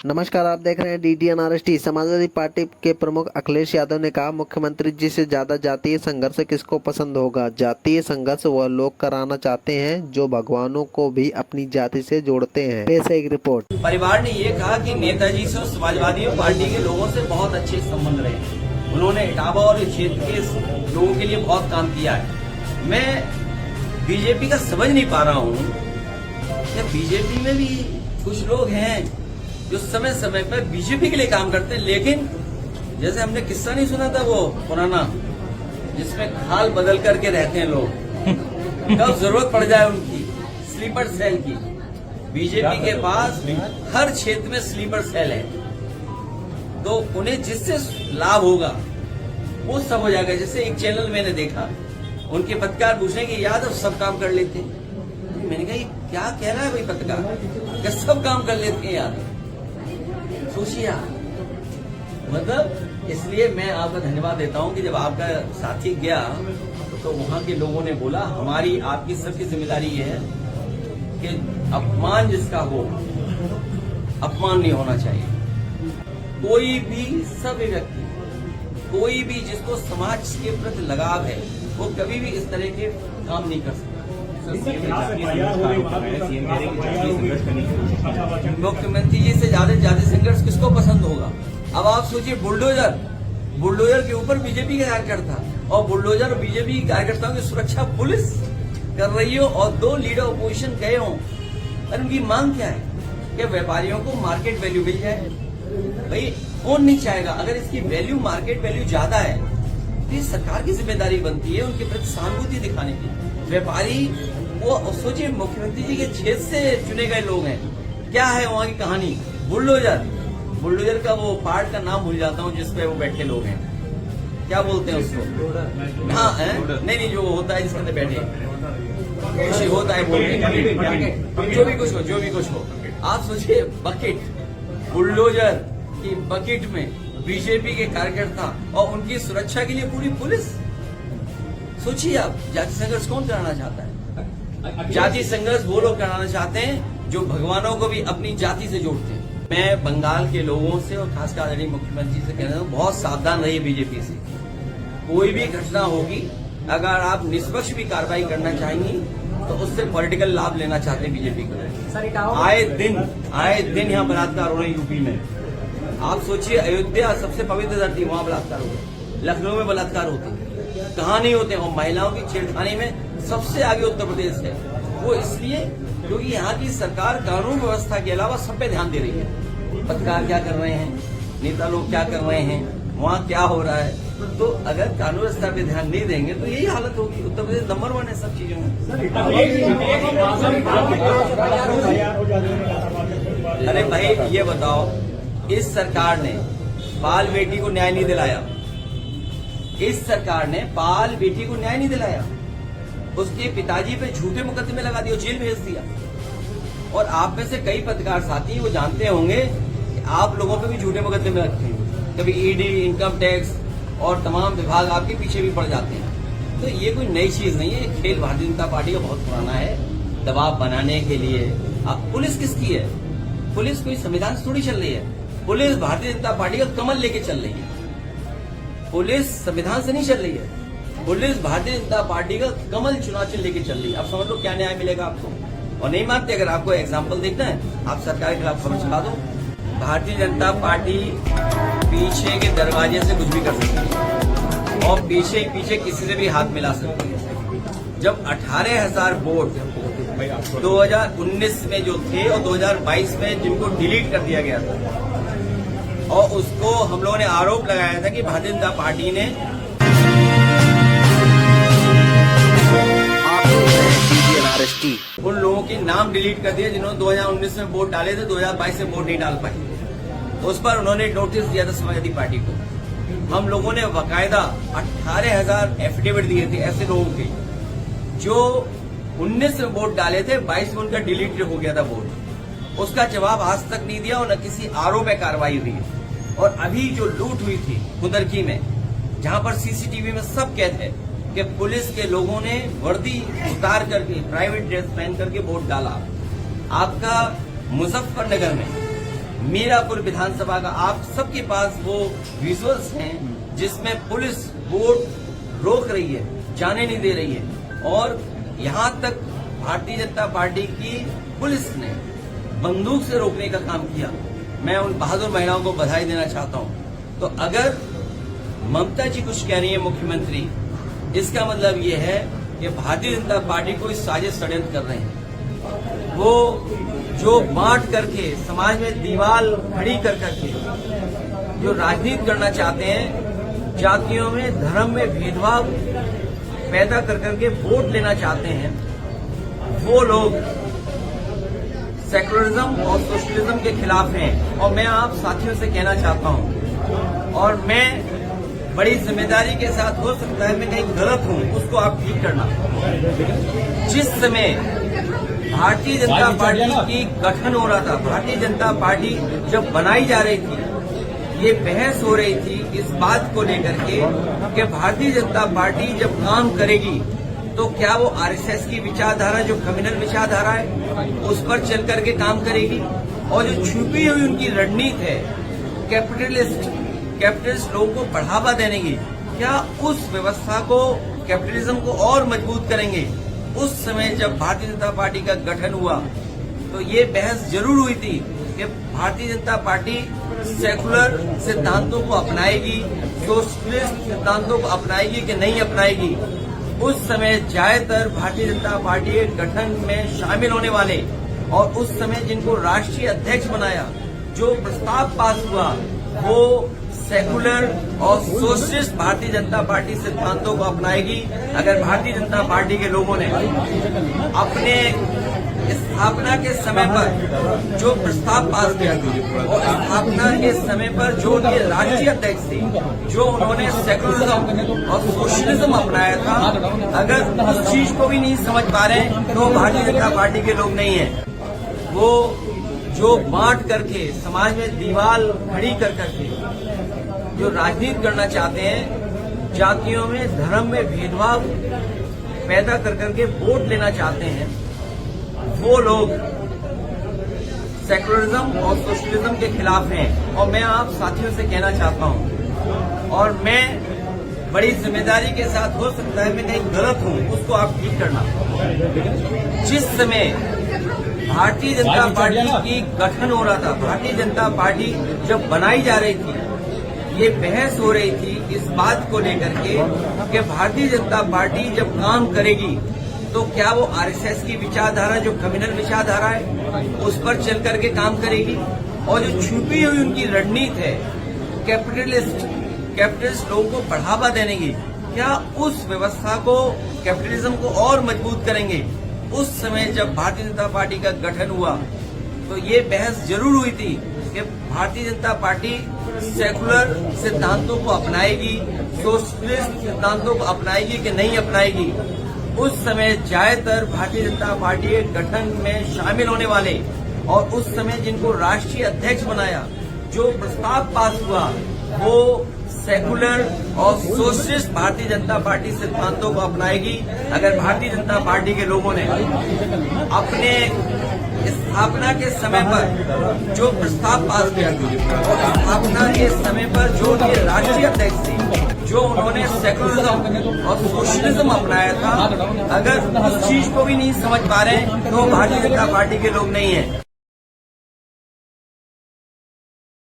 नमस्कार, आप देख रहे हैं DDNRST। समाजवादी पार्टी के प्रमुख अखिलेश यादव ने कहा, मुख्यमंत्री जी से ज्यादा जातीय संघर्ष किसको पसंद होगा। जातीय संघर्ष वह लोग कराना चाहते हैं जो भगवानों को भी अपनी जाति से जोड़ते हैं। पेश है एक रिपोर्ट। परिवार ने ये कहा कि नेताजी से समाजवादी पार्टी के लोगों से बहुत अच्छे संबंध रहे। उन्होंने इटावा और क्षेत्र के लोगों के लिए बहुत काम किया है। मैं बीजेपी का समझ नहीं पा रहा हूँ कि बीजेपी में भी कुछ लोग हैं जो समय समय पर बीजेपी के लिए काम करते हैं, लेकिन जैसे हमने किस्सा नहीं सुना था वो पुराना, जिसमें खाल बदल करके रहते हैं लोग, कब जरूरत पड़ जाए उनकी स्लीपर सेल की। बीजेपी के पास हर क्षेत्र में स्लीपर सेल है, तो उन्हें जिससे लाभ होगा वो सब हो जाएगा। जैसे एक चैनल मैंने देखा, उनके पत्रकार पूछने कि यादव सब काम कर लेते हैं। मैंने कहा ये क्या कह रहा है भाई पत्रकार, क्या सब काम कर लेते हैं यार, सोचिए। मतलब इसलिए मैं आपका धन्यवाद देता हूं कि जब आपका साथी गया तो वहां के लोगों ने बोला हमारी आपकी सबकी जिम्मेदारी ये है कि अपमान जिसका हो, अपमान नहीं होना चाहिए। कोई भी सभ्य व्यक्ति, कोई भी जिसको समाज के प्रति लगाव है, वो कभी भी इस तरह के काम नहीं कर सकता। मुख्यमंत्री जी से ज्यादा संघर्ष किसको पसंद होगा। अब आप सोचिए, बुलडोजर के ऊपर बीजेपी का कार्यकर्ता और बुलडोजर और बीजेपी कार्यकर्ताओं की सुरक्षा पुलिस कर रही हो और 2 लीडर अपोजिशन गए हों, और उनकी मांग क्या है कि व्यापारियों को मार्केट वैल्यू मिल जाए। भाई कौन नहीं चाहेगा। अगर इसकी वैल्यू मार्केट वैल्यू ज्यादा है तो ये सरकार की जिम्मेदारी बनती है उनके प्रति सहानुभूति दिखाने की। व्यापारी वो सोचिए, मुख्यमंत्री जी के क्षेत्र से चुने गए लोग हैं, क्या है वहाँ की कहानी। बुलडोजर का वो पार्ट का नाम भूल जाता हूँ जिसपे वो बैठे लोग हैं, क्या बोलते हैं उसको। हाँ है? नहीं, जो होता है जिसके अंदर बैठे कुछ होता है बोलते, जो भी कुछ हो। आप सोचिए, बकेट, बुलडोजर की बकेट में बीजेपी के कार्यकर्ता और उनकी सुरक्षा के लिए पूरी पुलिस। सोचिए आप, जाति संघर्ष कौन कराना चाहता है। जाति संघर्ष वो लोग कराना चाहते हैं जो भगवानों को भी अपनी जाति से जोड़ते हैं। मैं बंगाल के लोगों से और खासकर आदरणीय मुख्यमंत्री से कहना हूँ, बहुत सावधान रहिए बीजेपी से। कोई भी घटना होगी, अगर आप निष्पक्ष भी कार्रवाई करना चाहेंगी तो उससे पॉलिटिकल लाभ लेना चाहते हैं बीजेपी को। आए दिन यहाँ बलात्कार हो रहे हैं यूपी में। आप सोचिए, अयोध्या सबसे पवित्र धरती, वहां बलात्कार होते, लखनऊ में बलात्कार होते, कहाँ नहीं होते। और महिलाओं की छेड़खानी में सबसे आगे उत्तर प्रदेश है। वो इसलिए क्योंकि यहाँ की सरकार कानून व्यवस्था के अलावा सब पे ध्यान दे रही है। पत्रकार क्या कर रहे हैं, नेता लोग क्या कर रहे हैं, वहाँ क्या हो रहा है। तो अगर कानून व्यवस्था पे ध्यान नहीं देंगे तो यही हालत होगी। उत्तर प्रदेश नंबर 1 है सब चीजों में। अरे भाई ये बताओ, इस सरकार ने बाल बेटी को न्याय नहीं दिलाया। इस सरकार ने बाल बेटी को न्याय नहीं दिलाया। उसके पिताजी पे झूठे मुकदमे लगा दिए, जेल भेज दिया। और आप में से कई पत्रकार साथी वो जानते होंगे कि आप लोगों पे भी झूठे मुकदमे लगते हैं। कभी ईडी, इनकम टैक्स और तमाम विभाग आपके पीछे भी पड़ जाते हैं। तो ये कोई नई चीज नहीं है। खेल भारतीय जनता पार्टी का बहुत पुराना है, दबाव बनाने के लिए। अब पुलिस किसकी है? पुलिस कोई संविधान से थोड़ी चल रही है। पुलिस भारतीय जनता पार्टी का कमल लेके चल रही है। पुलिस संविधान से नहीं चल रही है। पुलिस भारतीय जनता पार्टी का कमल चुनाव चिन्ह लेके चल रही है। अब समझ लो क्या न्याय मिलेगा आपको। और नहीं मानते, अगर आपको एग्जाम्पल देखना है, आप सरकार के खिलाफ खबर चला दो। भारतीय जनता पार्टी पीछे के दरवाजे से कुछ भी कर सकती है और पीछे किसी से भी हाथ मिला सकती है। जब 18,000 वोट 2019 में जो थे और 2022 में जिनको डिलीट कर दिया गया था, और उसको हम लोगों ने आरोप लगाया था कि भारतीय जनता पार्टी ने उन लोगों के नाम डिलीट कर दिए जिन्होंने 2019 में वोट डाले थे, 2022 में वोट नहीं डाल पाए। उस पर उन्होंने नोटिस दिया था समाजवादी पार्टी को। हम लोगों ने बाकायदा 18,000 एफिडेविट दिए थे ऐसे लोगों के जो 19 में वोट डाले थे, 22 में उनका डिलीट हो गया था वोट। उसका जवाब आज तक नहीं दिया और न किसी आरोप में कार्रवाई हुई। और अभी जो लूट हुई थी कुदरकी में, जहां पर सीसीटीवी में सब कैद है कि पुलिस के लोगों ने वर्दी उतार करके, प्राइवेट ड्रेस पहन करके वोट डाला। आपका मुजफ्फरनगर में मीरापुर विधानसभा का आप सबके पास वो विजुअल्स हैं जिसमें पुलिस वोट रोक रही है, जाने नहीं दे रही है। और यहाँ तक भारतीय जनता पार्टी की पुलिस ने बंदूक से रोकने का काम किया। मैं उन बहादुर महिलाओं को बधाई देना चाहता हूँ। तो अगर ममता जी कुछ कह रही है मुख्यमंत्री, इसका मतलब ये है कि भारतीय जनता पार्टी कोई साजिश षड्यंत्र कर रहे हैं। वो जो बांट करके समाज में दीवार खड़ी कर करके जो राजनीति करना चाहते हैं, जातियों में धर्म में भेदभाव पैदा कर करके वोट लेना चाहते हैं, वो लोग सेकुलरिज्म और सोशलिज्म के खिलाफ हैं। और मैं आप साथियों से कहना चाहता हूं, और मैं बड़ी जिम्मेदारी के साथ, हो सकता है मैं कहीं गलत हूं, उसको आप ठीक करना। जिस समय भारतीय जनता पार्टी की गठन हो रहा था, भारतीय जनता पार्टी जब बनाई जा रही थी, ये बहस हो रही थी इस बात को लेकर के कि भारतीय जनता पार्टी जब काम करेगी तो क्या वो आरएसएस की विचारधारा, जो कम्युनल विचारधारा है, उस पर चल करके काम करेगी। और जो छुपी हुई उनकी रणनीति है कैपिटलिस्ट लोगों को बढ़ावा देने की, क्या उस व्यवस्था को, कैपिटलिज्म को और मजबूत करेंगे। उस समय जब भारतीय जनता पार्टी का गठन हुआ तो ये बहस जरूर हुई थी कि भारतीय जनता पार्टी सेकुलर सिद्धांतों को अपनाएगी, सोशलिस्ट सिद्धांतों को अपनाएगी कि नहीं अपनाएगी। उस समय ज्यादातर भारतीय जनता पार्टी के गठन में शामिल होने वाले और उस समय जिनको राष्ट्रीय अध्यक्ष बनाया, जो प्रस्ताव पास हुआ, वो सेकुलर और सोशलिस्ट भारतीय जनता पार्टी सिद्धांतों को अपनाएगी। अगर भारतीय जनता पार्टी के लोगों ने अपने स्थापना के समय पर जो प्रस्ताव पास किया था और स्थापना के समय पर जो उनके राष्ट्रीय अध्यक्ष थे, जो उन्होंने सेकुलरिज्म और सोशलिज्म अपनाया था, अगर उस चीज को भी नहीं समझ पा रहे तो भारतीय जनता पार्टी के लोग नहीं है। वो जो बांट करके समाज में दीवार खड़ी कर करके जो राजनीति करना चाहते हैं, जातियों में धर्म में भेदभाव पैदा कर करके वोट लेना चाहते हैं, वो लोग सेकुलरिज्म और सोशलिज्म के खिलाफ हैं। और मैं आप साथियों से कहना चाहता हूं, और मैं बड़ी जिम्मेदारी के साथ, हो सकता है मैं कहीं गलत हूं, उसको आप ठीक करना। जिस समय भारतीय जनता पार्टी की गठन हो रहा था, भारतीय जनता पार्टी जब बनाई जा रही थी, ये बहस हो रही थी इस बात को लेकर के कि भारतीय जनता पार्टी जब काम करेगी तो क्या वो आरएसएस की विचारधारा, जो कम्युनल विचारधारा है, उस पर चल करके काम करेगी। और जो छुपी हुई उनकी रणनीति है कैपिटलिस्ट लोगों को बढ़ावा देने की, क्या उस व्यवस्था को, कैपिटलिज्म को और मजबूत करेंगे। उस समय जब भारतीय जनता पार्टी का गठन हुआ तो ये बहस जरूर हुई थी कि भारतीय जनता पार्टी सेकुलर सिद्धांतों को अपनाएगी, सोशलिस्ट सिद्धांतों को अपनाएगी कि नहीं अपनाएगी। उस समय ज्यादातर भारतीय जनता पार्टी के गठन में शामिल होने वाले और उस समय जिनको राष्ट्रीय अध्यक्ष बनाया, जो प्रस्ताव पास हुआ, वो सेकुलर और सोशलिस्ट भारतीय जनता पार्टी सिद्धांतों को अपनाएगी। अगर भारतीय जनता पार्टी के लोगों ने अपने स्थापना के समय पर जो प्रस्ताव पास किया था और स्थापना के समय पर जो उनके राष्ट्रीय अध्यक्ष थे, जो उन्होंने सेकुलरिज्म और सोशलिज्म अपनाया था, अगर उस चीज को भी नहीं समझ पा रहे तो भारतीय जनता पार्टी के लोग नहीं है।